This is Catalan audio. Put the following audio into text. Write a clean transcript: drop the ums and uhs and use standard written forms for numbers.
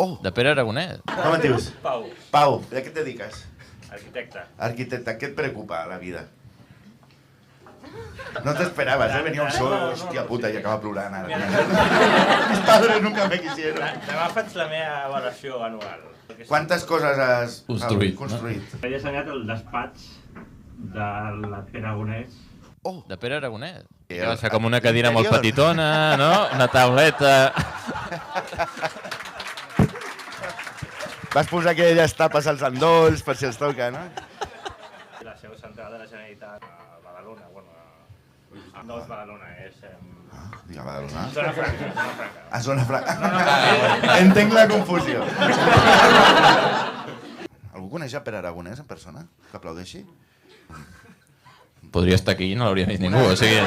Oh! De Pere Aragonès. Com et dius? Pau, Pau, ¿de qué te dedicas? arquitecte. Arquitecta, ¿qué te preocupa la vida? No te esperabas, ¿eh? Venía un sol, hòstia puta, i acaba plorant ara. Mis padres nunca me quisieron. Demà faig la meva avaluació anual. Quantes coses has Construït. He dissenyat el despatx de la Pere Aragonès. Oh! De Pere Aragonès. I Que va ser com una cadira molt interior. petitona, no? Una tauleta... Vas posar aquelles tapes als endolls per si els toca, no? La seu central de la Generalitat a Badalona. Bueno, no és Badalona, és... Digue Badalona. Zona Franca, Zona Franca. A Zona Franca. Entenc la confusió. Algú coneix a Pere Aragonès en persona? Que aplaudeixi? Podria estar aquí i no l'hauria vist ningú, o sigui...